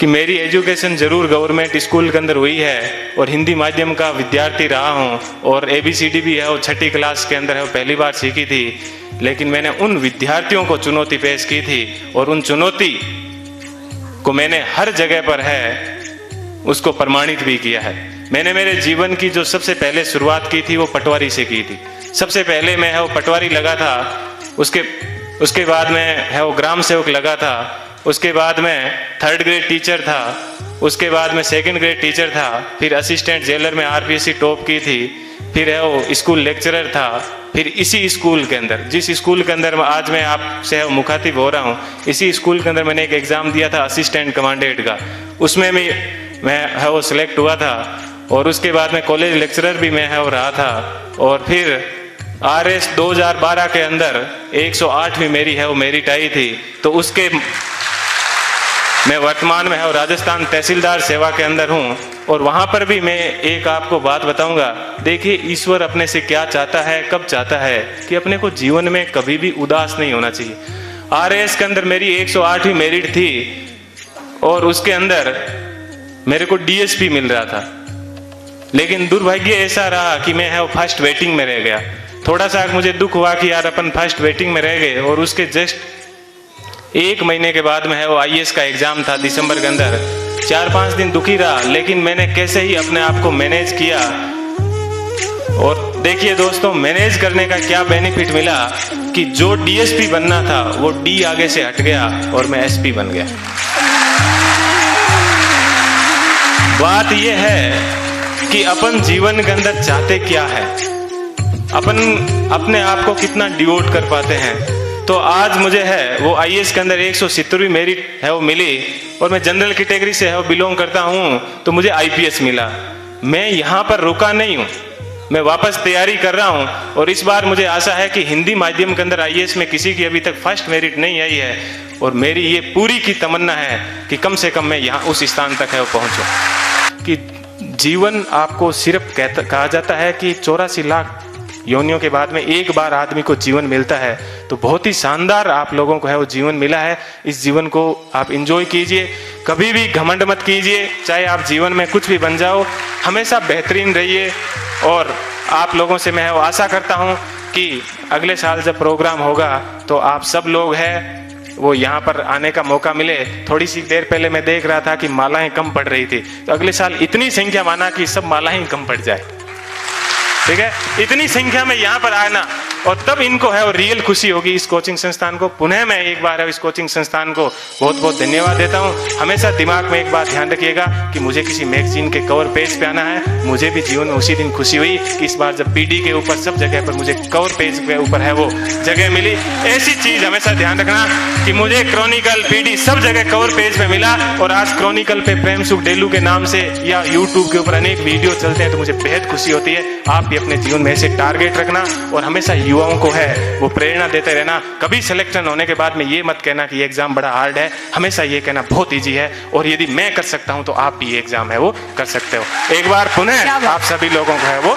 कि मेरी एजुकेशन ज़रूर गवर्नमेंट स्कूल के अंदर हुई है और हिंदी माध्यम का विद्यार्थी रहा हूँ और ABCD भी है वो 6ठी क्लास के अंदर है वो पहली बार सीखी थी, लेकिन मैंने उन विद्यार्थियों को चुनौती पेश की थी और उन चुनौती को मैंने हर जगह पर है उसको प्रमाणित भी किया है। मैंने मेरे जीवन की जो सबसे पहले शुरुआत की थी वो पटवारी से की थी। सबसे पहले मैं है वो पटवारी लगा था, उसके बाद में है वो ग्राम सेवक लगा था, उसके बाद में 3rd ग्रेड टीचर था, उसके बाद में 2nd ग्रेड टीचर था, फिर असिस्टेंट जेलर में RPSC टॉप की थी, फिर है वो स्कूल लेक्चरर था, फिर इसी स्कूल के अंदर जिस स्कूल के अंदर आज मैं आपसे मुखातिब हो रहा हूँ, इसी स्कूल के अंदर मैंने एक एग्ज़ाम दिया था असिस्टेंट कमांडेंट का, उसमें मैं है वो सिलेक्ट हुआ था और उसके बाद में कॉलेज लेक्चरर भी मैं है वो रहा था और फिर RS 2012 के अंदर 108वीं मेरी है वो मेरिट आई थी। तो उसके मैं वर्तमान में है वो राजस्थान तहसीलदार सेवा के अंदर हूँ और वहाँ पर भी मैं एक आपको बात बताऊँगा। देखिए ईश्वर अपने से क्या चाहता है, कब चाहता है कि अपने को जीवन में कभी भी उदास नहीं होना चाहिए। RS के अंदर मेरी 108वीं मेरिट थी और उसके अंदर मेरे को DSP मिल रहा था, लेकिन दुर्भाग्य ऐसा रहा कि मैं है वो फर्स्ट वेटिंग में रह गया। थोड़ा सा मुझे दुख हुआ कि यार अपन फर्स्ट वेटिंग में रह गए और उसके जस्ट 1 महीने के बाद में है वो IAS का एग्जाम था दिसंबर के अंदर। 4-5 दिन दुखी रहा, लेकिन मैंने कैसे ही अपने आप को मैनेज किया और देखिए दोस्तों मैनेज करने का क्या बेनिफिट मिला कि जो DSP बनना था वो D आगे से हट गया और मैं SP बन गया। बात यह है कि अपन जीवन के अंदर चाहते क्या है, अपन अपने आप को कितना डिवोट कर पाते हैं। तो आज मुझे है वो IAS के अंदर 170वीं मेरिट है वो मिली और मैं जनरल कैटेगरी से है वो बिलोंग करता हूँ, तो मुझे IPS मिला। मैं यहाँ पर रुका नहीं हूँ, मैं वापस तैयारी कर रहा हूँ और इस बार मुझे आशा है कि हिंदी माध्यम के अंदर IAS में किसी की अभी तक फर्स्ट मेरिट नहीं आई है और मेरी ये पूरी की तमन्ना है कि कम से कम मैं यहाँ उस स्थान तक है वो पहुँचूँ। कि जीवन आपको सिर्फ कहा जाता है कि 84 लाख योनियों के बाद में एक बार आदमी को जीवन मिलता है, तो बहुत ही शानदार आप लोगों को है वो जीवन मिला है। इस जीवन को आप एंजॉय कीजिए, कभी भी घमंड मत कीजिए, चाहे आप जीवन में कुछ भी बन जाओ, हमेशा बेहतरीन रहिए। और आप लोगों से मैं आशा करता हूँ कि अगले साल जब प्रोग्राम होगा तो आप सब लोग हैं वो यहाँ पर आने का मौका मिले। थोड़ी सी देर पहले मैं देख रहा था कि मालाएं कम पड़ रही थी, तो अगले साल इतनी संख्या माना कि सब मालाएं कम पड़ जाए, ठीक है, इतनी संख्या में यहाँ पर आना और तब इनको है और रियल खुशी होगी। इस कोचिंग संस्थान को पुनः मैं एक बार इस कोचिंग संस्थान को बहुत बहुत धन्यवाद देता हूँ। हमेशा दिमाग में एक बात ध्यान रखिएगा कि मुझे किसी मैगजीन के कवर पेज पे आना है। मुझे भी जीवन में उसी दिन खुशी हुई कि इस बार जब PD के ऊपर सब जगह पर मुझे कवर पेज के ऊपर है वो जगह मिली। ऐसी चीज हमेशा ध्यान रखना कि मुझे क्रॉनिकल PD सब जगह कवर पेज पे मिला और आज क्रॉनिकल पे प्रेम सुख डेलू के नाम से या यूट्यूब के ऊपर अनेक वीडियो चलते हैं, तो मुझे बेहद खुशी होती है। आप भी अपने जीवन में ऐसे टारगेट रखना और हमेशा युवाओं को है वो प्रेरणा देते रहना। कभी सिलेक्शन होने के बाद में ये मत कहना कि ये एग्जाम बड़ा हार्ड है, हमेशा ये कहना बहुत इजी है और यदि मैं कर सकता हूं तो आप भी ये एग्जाम है वो कर सकते हो। एक बार पुनः आप सभी लोगों को है वो